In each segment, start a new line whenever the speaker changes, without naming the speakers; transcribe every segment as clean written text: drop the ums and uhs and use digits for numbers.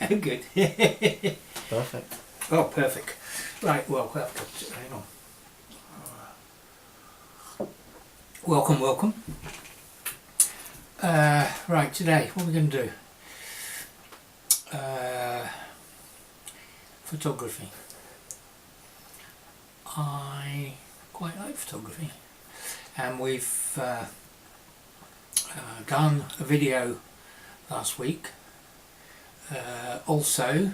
Oh, good.
Perfect.
Oh, perfect. Right, well, hang on. Welcome, welcome. Right, today, what are we going to do? Photography. I quite like photography, and we've done a video last week. Also,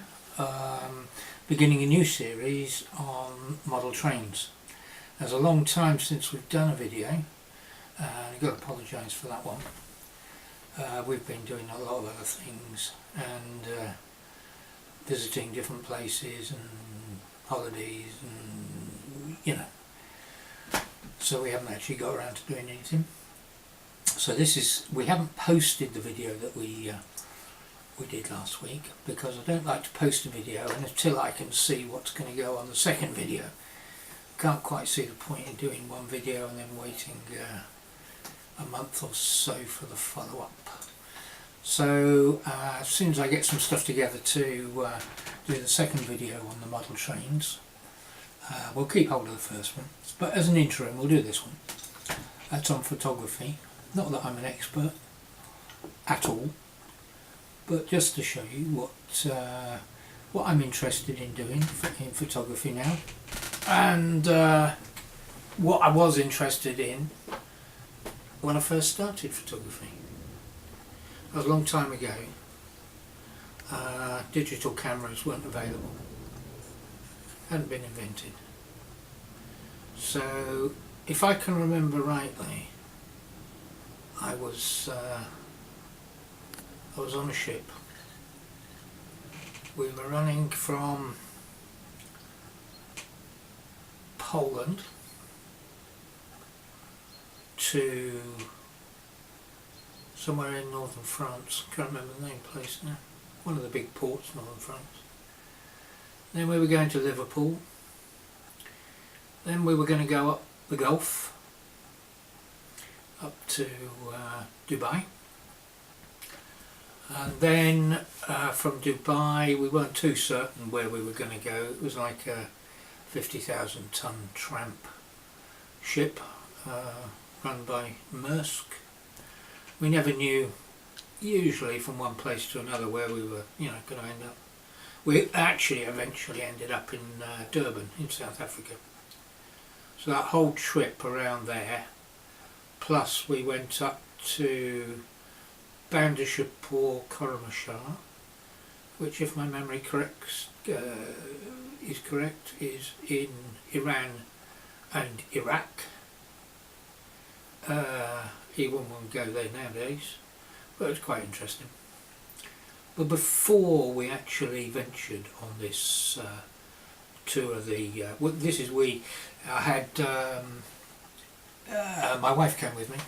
beginning a new series on model trains. There's a long time since we've done a video, and I've got to apologise for that one. We've been doing a lot of other things and visiting different places and holidays and so we haven't actually got around to doing anything. So we haven't posted the video that we did last week, because I don't like to post a video until I can see what's going to go on the second video. Can't quite see the point in doing one video and then waiting a month or so for the follow-up. So as soon as I get some stuff together to do the second video on the model trains, we'll keep hold of the first one, but as an interim we'll do this one. That's on photography. Not that I'm an expert at all, but just to show you what I'm interested in doing in photography now, and what I was interested in when I first started photography. That was a long time ago. Digital cameras weren't available, hadn't been invented. So if I can remember rightly, I was on a ship. We were running from Poland to somewhere in northern France. Can't remember the name of the place now. One of the big ports, northern France. Then we were going to Liverpool. Then we were going to go up the Gulf, up to Dubai. And then from Dubai, we weren't too certain where we were going to go. It was like a 50,000 ton tramp ship run by Maersk. We never knew, usually from one place to another, where we were going to end up. We actually eventually ended up in Durban in South Africa. So that whole trip around there, plus we went up to Bandishapur Koromashah, which, if my memory is correct, is in Iran and Iraq. Even wouldn't go there nowadays, but it's quite interesting. But before we actually ventured on this tour of the, I had my wife came with me,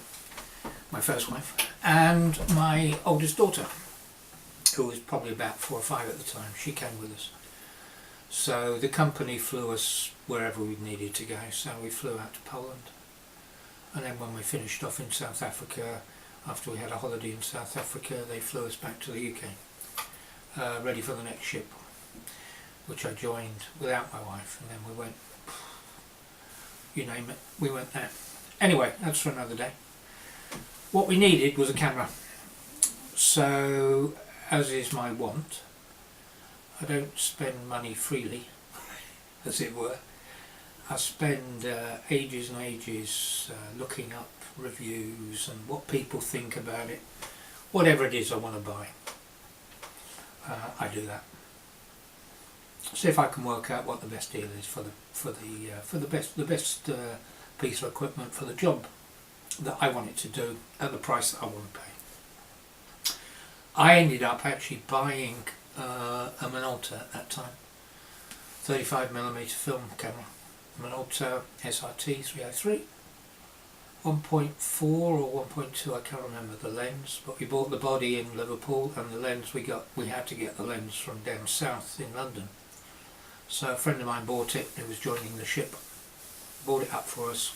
my first wife, and my oldest daughter, who was probably about 4 or 5 at the time. She came with us. So the company flew us wherever we needed to go. So we flew out to Poland, and then when we finished off in South Africa, after we had a holiday in South Africa, they flew us back to the UK, ready for the next ship, which I joined without my wife, and then we went, you name it, we went there. Anyway, that's for another day. What we needed was a camera. So, as is my wont, I don't spend money freely, as it were. I spend ages and ages looking up reviews and what people think about it. Whatever it is I want to buy, I do that. See if I can work out what the best deal is for the best piece of equipment for the job that I want it to do at the price that I want to pay. I ended up actually buying a Minolta at that time, 35mm film camera, Minolta SRT 303, 1.4 or 1.2, I can't remember the lens, but we bought the body in Liverpool, and the lens we had to get the lens from down south in London. So a friend of mine bought it, who was joining the ship, bought it up for us,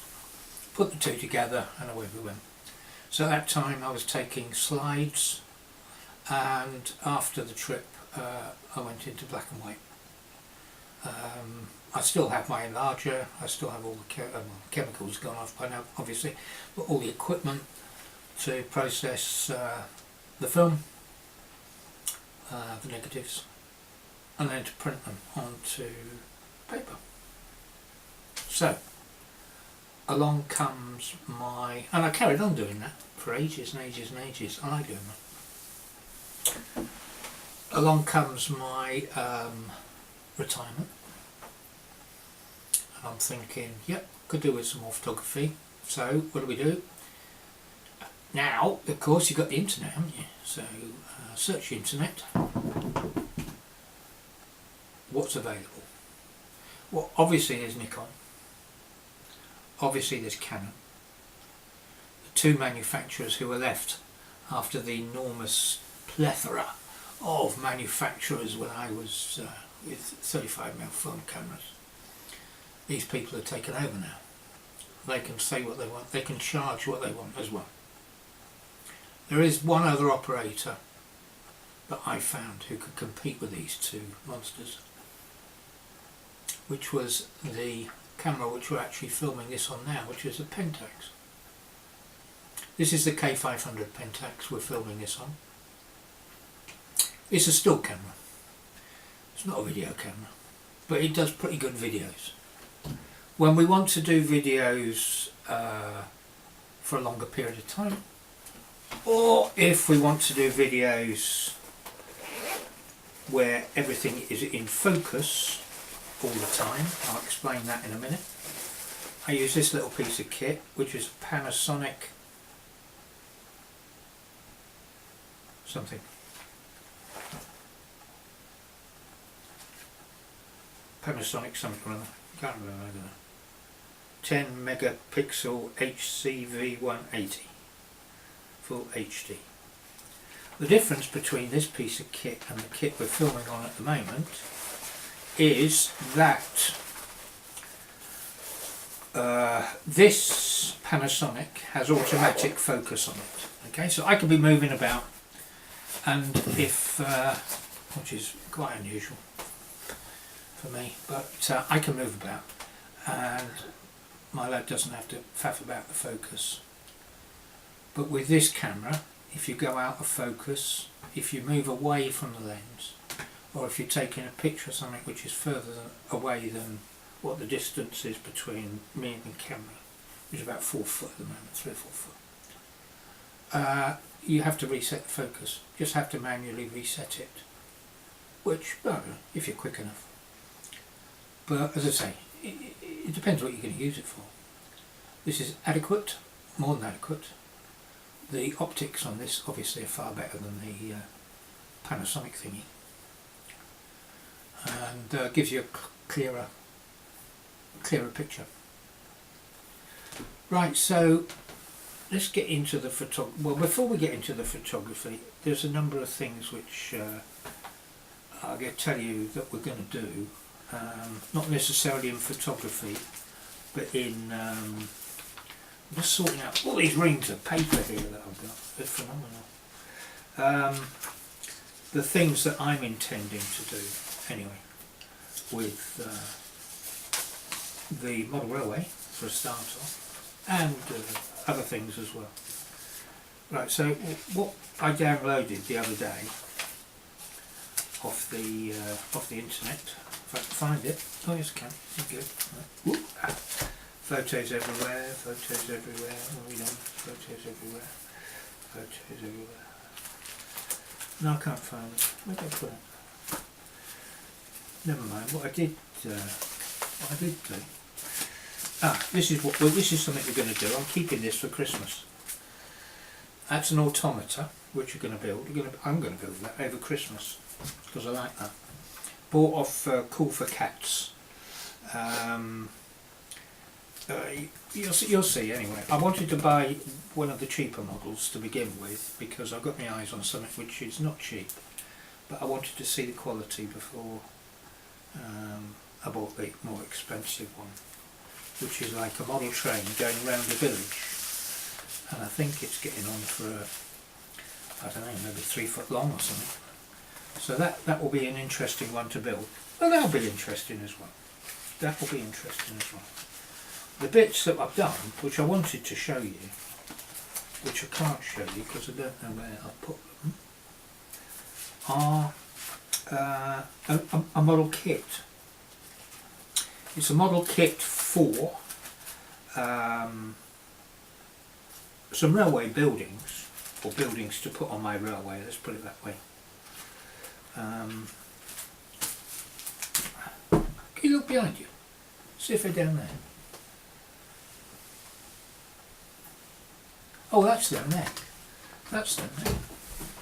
put the two together, and away we went. So at that time I was taking slides, and after the trip I went into black and white. I still have my enlarger, I still have all the chemicals gone off by now obviously, but all the equipment to process the film, the negatives, and then to print them onto paper. So along comes and I carried on doing that for ages and ages and ages. I like doing that. Along comes my retirement. And I'm thinking, yep, could do with some more photography. So what do? Now, of course, you've got the internet, haven't you? So search the internet. What's available? Well, obviously there's Nikon. Obviously there's Canon. The two manufacturers who were left after the enormous plethora of manufacturers when I was with 35mm film cameras. These people are taken over now. They can say what they want, they can charge what they want as well. There is one other operator that I found who could compete with these two monsters, which was the camera which we're actually filming this on now, which is a Pentax. This is the K500 Pentax we're filming this on. It's a still camera. It's not a video camera, but it does pretty good videos. When we want to do videos for a longer period of time, or if we want to do videos where everything is in focus all the time, I'll explain that in a minute. I use this little piece of kit, which is a Panasonic something. Panasonic something or other. Can't remember. 10 megapixel HCV 180 full HD. The difference between this piece of kit and the kit we're filming on at the moment is that this Panasonic has automatic focus on it. Okay, so I can be moving about, and if which is quite unusual for me, but I can move about, and my lad doesn't have to faff about the focus. But with this camera, if you go out of focus, if you move away from the lens, or if you're taking a picture of something which is further away than what the distance is between me and the camera, which is about 4 foot at the moment, 3 or 4 foot, you have to reset the focus. Just have to manually reset it, which, well, if you're quick enough. But as I say, it depends what you're going to use it for. This is adequate, more than adequate. The optics on this obviously are far better than the Panasonic thingy, and gives you a clearer picture. Right, so let's get into the photography. Well, before we get into the photography, there's a number of things which I'm going to tell you that we're going to do. Not necessarily in photography, but in I'm just sorting out all these reams of paper here that I've got. They're phenomenal. The things that I'm intending to do anyway with the model railway for a start off, and other things as well. Right, so what I downloaded the other day off the internet, if I can find it. Oh yes, I can. Good. Right. Photos everywhere. Photos everywhere. What are we doing? Photos everywhere. Photos everywhere. No, I can't find it. Where did I put it? Never mind. What I did do. This is what. Well, this is something we're going to do. I'm keeping this for Christmas. That's an automata which we're going to build. I'm going to build that over Christmas because I like that. Bought off Cool for Cats. You'll see anyway. I wanted to buy one of the cheaper models to begin with because I've got my eyes on something which is not cheap, but I wanted to see the quality before I bought the more expensive one, which is like a model train going around the village, and I think it's getting on for I don't know, maybe 3 foot long or something. So that will be an interesting one to build. Well, that'll be interesting as well. That will be interesting as well. The bits that I've done, which I wanted to show you, which I can't show you because I don't know where I've put them, are a model kit. It's a model kit for some railway buildings, or buildings to put on my railway, let's put it that way. Can you look behind you? See if they're down there. Oh, that's them there. That's them there.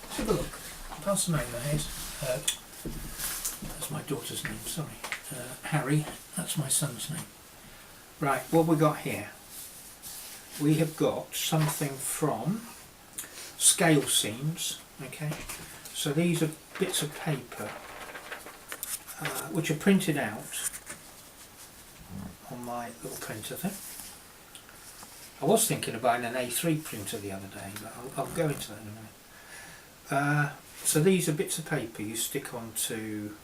Let's have a look. Pass them over, Hayes. That's my daughter's name, sorry. Harry, that's my son's name. Right, what have we got here? We have got something from scale seams, okay? So these are bits of paper which are printed out on my little printer thing. I was thinking of buying an A3 printer the other day, but I'll go into that in a minute. So these are bits of paper you stick onto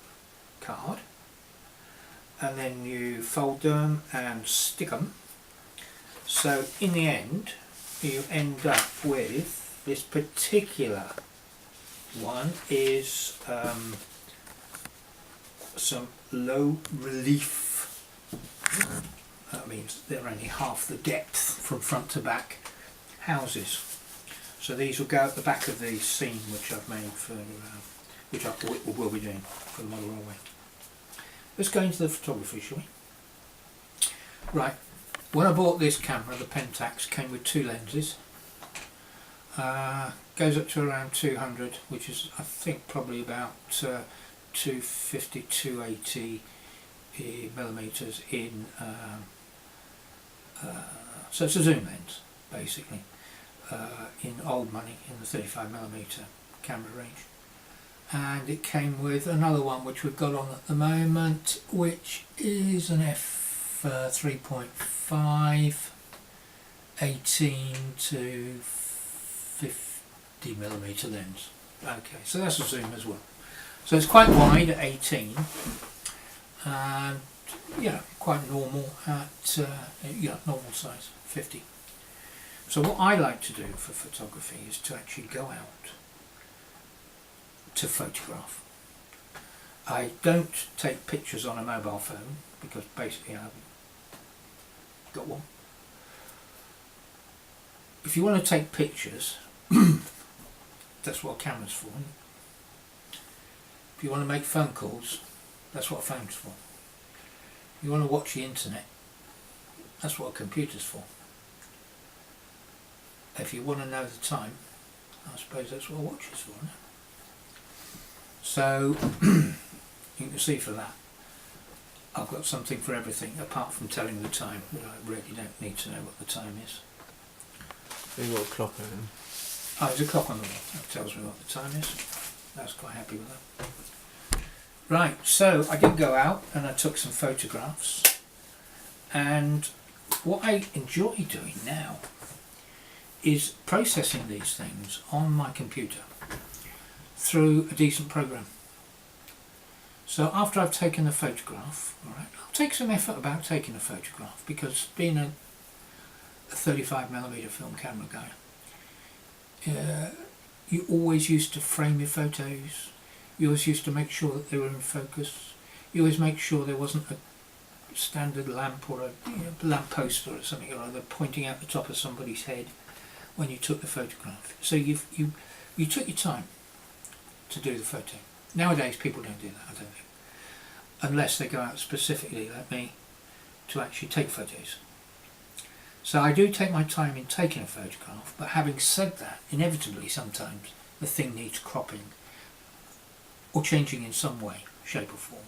card, and then you fold them and stick them. So in the end, you end up with this particular one is some low relief. That means they're only half the depth from front to back houses. So these will go at the back of the seam which I've made for, which I will be doing for the model railway. Let's go into the photography, shall we? Right, when I bought this camera, the Pentax came with two lenses. Goes up to around 200, which is I think probably about 250, 280 millimeters in. So it's a zoom lens, basically, in old money, in the 35mm camera range. And it came with another one which we've got on at the moment, which is an f3.5, 18 to 50mm lens. Okay, so that's a zoom as well. So it's quite wide at 18, and yeah, quite normal at normal size, 50. So what I like to do for photography is to actually go out to photograph. I don't take pictures on a mobile phone because basically I haven't got one. If you want to take pictures, that's what a camera's for, isn't it? If you want to make phone calls, that's what a phone's for. If you want to watch the internet, that's what a computer's for. If you want to know the time, I suppose that's what a watch is for, isn't it? So you can see for that I've got something for everything apart from telling the time. I really don't need to know what the time is.
You've got a clock on them.
Oh, there's a clock on the wall that tells me what the time is. I was quite happy with that. Right, so I did go out and I took some photographs, and what I enjoy doing now is processing these things on my computer through a decent program. So after I've taken the photograph, alright, I'll take some effort about taking a photograph, because being a 35mm film camera guy, you always used to frame your photos, you always used to make sure that they were in focus, you always make sure there wasn't a standard lamp or a lamp post or something or other pointing out the top of somebody's head when you took the photograph. So you took your time to do the photo. Nowadays people don't do that, I don't think, unless they go out specifically, like me, to actually take photos. So I do take my time in taking a photograph, but having said that, inevitably sometimes the thing needs cropping or changing in some way, shape or form,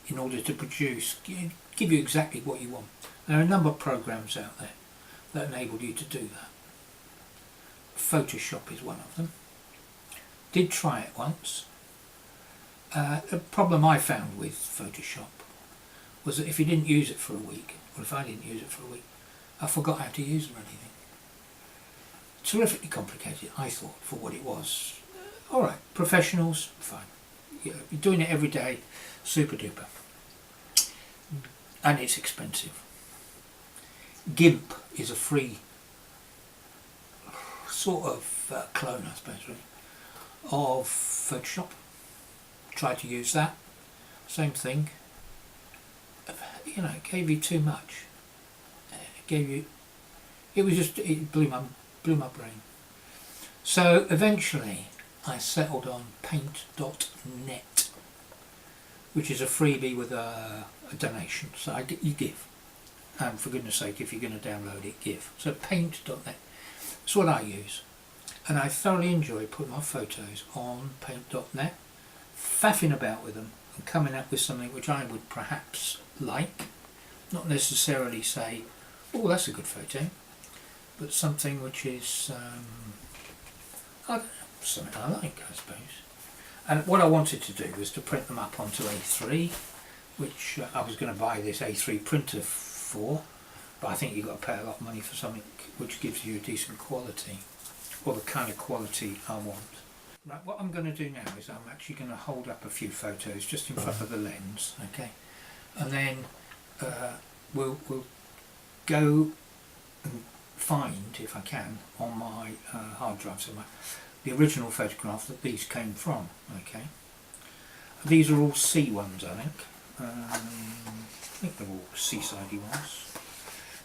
in order to produce, give you exactly what you want. There are a number of programs out there that enable you to do that. Photoshop is one of them. Did try it once. The problem I found with Photoshop was that if you didn't use it for a week, or if I didn't use it for a week, I forgot how to use it or anything. Terrifically complicated, I thought, for what it was. Alright, professionals, fine. you're doing it every day, super duper. And it's expensive. GIMP is a free sort of clone, I suppose, really, of Photoshop. Try to use that. Same thing. You know, it gave you too much. It gave you. It was just. It blew my brain. So eventually, I settled on paint.net, which is a freebie with a donation. So you give. And for goodness sake, if you're going to download it, give. So paint.net. That's what I use. And I thoroughly enjoy putting my photos on paint.net, faffing about with them and coming up with something which I would perhaps like. Not necessarily say, oh, that's a good photo, but something which is, I don't know, something I like, I suppose. And what I wanted to do was to print them up onto A3, which I was going to buy this A3 printer for, but I think you've got to pay a lot of money for something which gives you a decent quality, or the kind of quality I want. Right, what I'm going to do now is I'm actually going to hold up a few photos just in front of the lens, okay, and then we'll go and find, if I can, on my hard drive somewhere, the original photograph that these came from, okay. These are all C ones, I think. I think they're all seaside ones.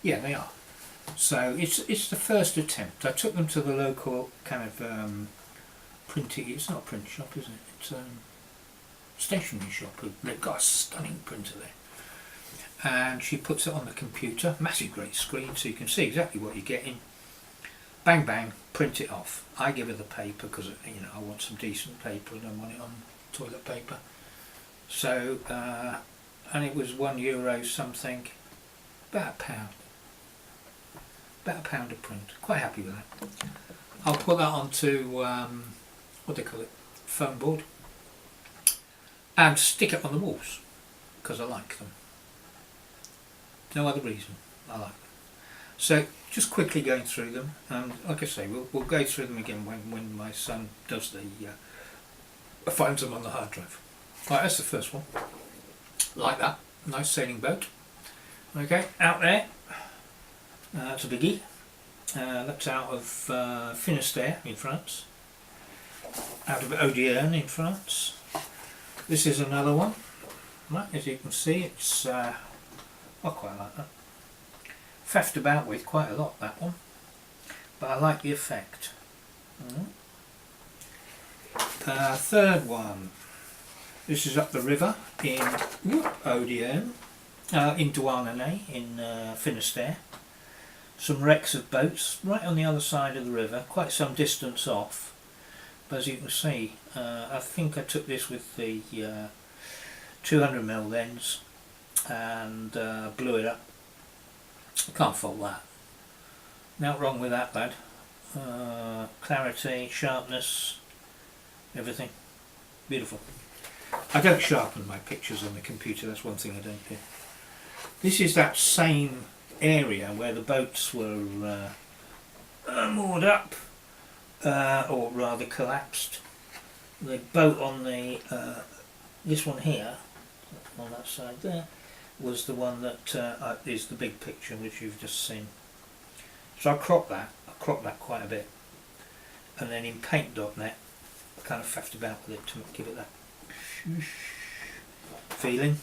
Yeah, they are. So it's the first attempt. I took them to the local kind of printing. It's not a print shop, is it? It's a stationery shop. They've got a stunning printer there, and she puts it on the computer. Massive, great screen, so you can see exactly what you're getting. Bang bang, print it off. I give her the paper because you know I want some decent paper. I don't want it on toilet paper. So and it was €1 something, about £1. About £1 a print. Quite happy with that. I'll put that onto what do they call it, foam board, and stick it on the walls because I like them. No other reason. I like them. So just quickly going through them, and like I say, we'll go through them again when my son does the finds them on the hard drive. Right, that's the first one. Like that, nice sailing boat. Okay, out there. That's a biggie. That's out of Finistère in France. Out of Audierne in France. This is another one. Right, as you can see, it's I quite like that. Faffed about with quite a lot, that one, but I like the effect. Third one. This is up the river in Audierne, in Douarnenez in Finistère. Some wrecks of boats right on the other side of the river, quite some distance off. But as you can see, I think I took this with the 200mm lens and blew it up. Can't fault that. Nothing wrong with that, lad. Clarity, sharpness, everything. Beautiful. I don't sharpen my pictures on the computer, that's one thing I don't do. This is that same area where the boats were moored up, or rather collapsed. The boat on the this one here, on that side there, was the one that is the big picture which you've just seen. So I cropped that quite a bit, and then in paint.net I kind of faffed about with it to give it that feeling.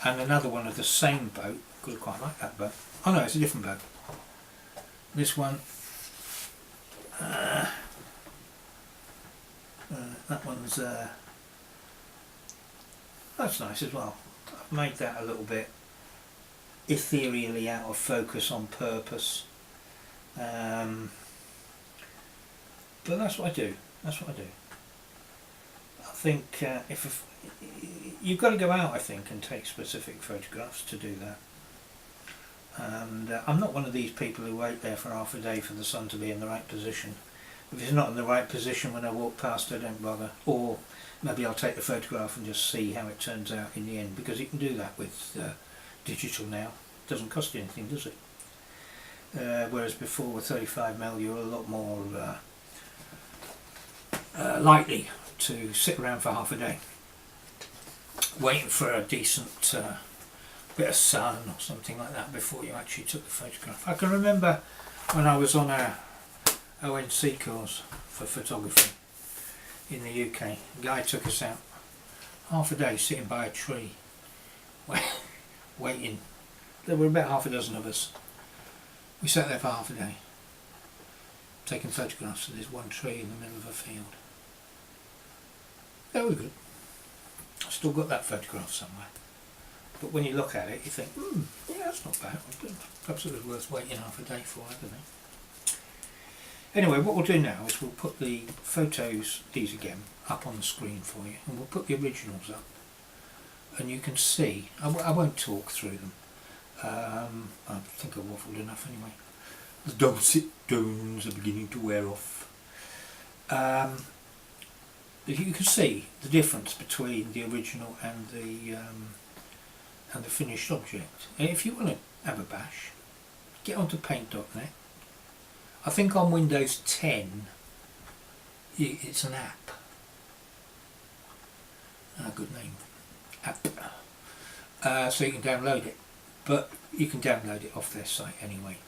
And another one of the same boat, because I quite like that boat. Oh no, it's a different boat. This one, that one's that's nice as well. I've made that a little bit ethereally out of focus on purpose, but that's what I do. That's what I do. I think if you've got to go out, I think, and take specific photographs to do that. And I'm not one of these people who wait there for half a day for the sun to be in the right position. If it's not in the right position when I walk past, I don't bother. Or maybe I'll take the photograph and just see how it turns out in the end, because you can do that with digital now. It doesn't cost you anything, does it? Whereas before with 35mm you were a lot more likely to sit around for half a day waiting for a decent bit of sun or something like that before you actually took the photograph. I can remember when I was on a ONC course for photography in the UK, a guy took us out half a day sitting by a tree waiting. There were about half a dozen of us. We sat there for half a day taking photographs of this one tree in the middle of a field. That was good. I've still got that photograph somewhere. But when you look at it, you think, yeah, that's not bad. Perhaps it was worth waiting half a day for, I don't know. Anyway, what we'll do now is we'll put the photos, these again, up on the screen for you, and we'll put the originals up. And you can see, I won't talk through them. I think I waffled enough anyway. The dog sit-downs are beginning to wear off. You can see the difference between the original and the finished object. And if you want to have a bash, get onto paint.net. I think on Windows 10 it's an app. Good name. App. So you can download it. But you can download it off their site anyway.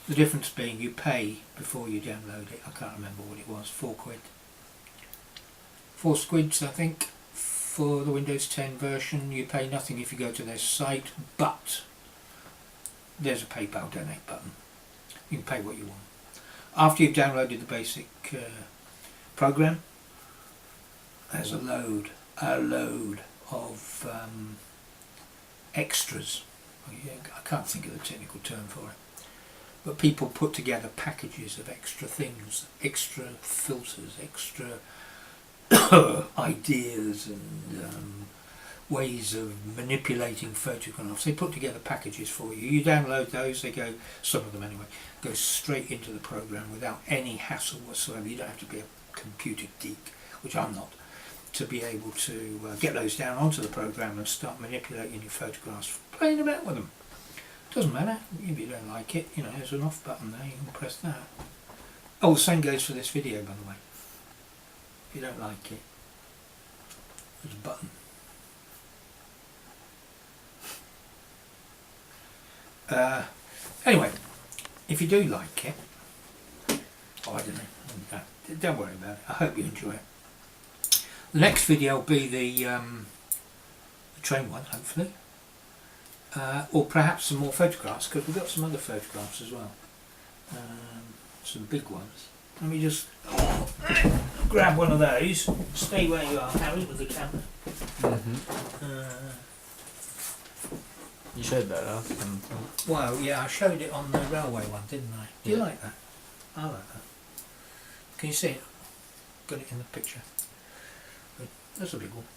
The difference being you pay before you download it. I can't remember what it was, £4. 4 squids I think for the Windows 10 version. You pay nothing if you go to their site, but there's a PayPal donate button. You can pay what you want. After you've downloaded the basic program, there's a load of extras. I can't think of the technical term for it, but people put together packages of extra things, extra filters, extra ideas and ways of manipulating photographs. They put together packages for you. You download those, they go, some of them anyway, go straight into the program without any hassle whatsoever. You don't have to be a computer geek, which I'm not, to be able to get those down onto the program and start manipulating your photographs, playing about with them. Doesn't matter if you don't like it, you know, there's an off button there, you can press that. Oh, the same goes for this video, by the way. If you don't like it, there's a button. Anyway, if you do like it, oh, I don't know, don't worry about it. I hope you enjoy it. The next video will be the train one, hopefully, or perhaps some more photographs, because we've got some other photographs as well, some big ones. Let me just grab one of those. Stay where you are, Harry, with the camera.
You showed that last time.
Well, yeah, I showed it on the railway one, didn't I? Do you like that? I like that. Can you see it? Got it in the picture. Good. That's a big one.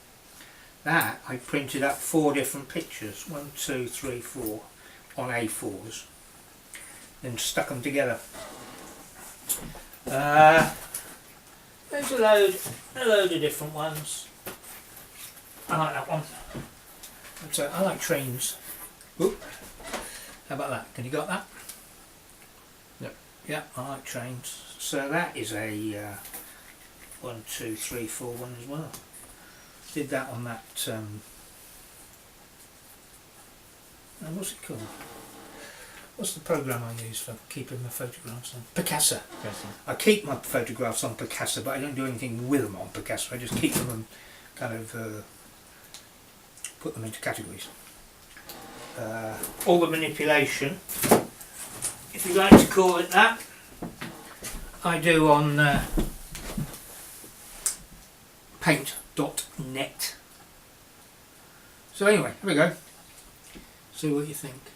That, I printed up 4 different pictures. 1, 2, 3, 4 on A4s. Then stuck them together. There's a load of different ones. I like that one. So I like trains. Oop. How about that? Can you got that?
Yep.
Yeah, I like trains. So that is a 1, 2, 3, 4 one as well. Did that on that. What's it called? What's the program I use for keeping my photographs on? Picasa. I keep my photographs on Picasa, but I don't do anything with them on Picasa. I just keep them and kind of put them into categories. All the manipulation, if you like to call it that, I do on paint.net. So anyway, here we go. See what you think.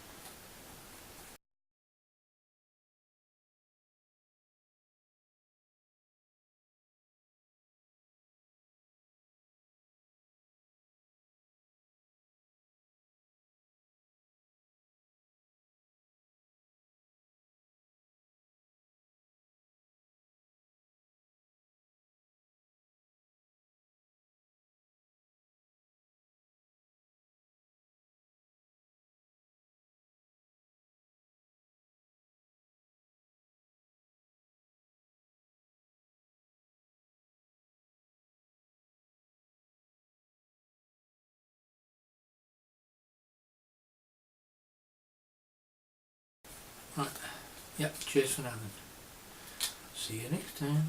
Right. Yep, cheers for now then. See you next time.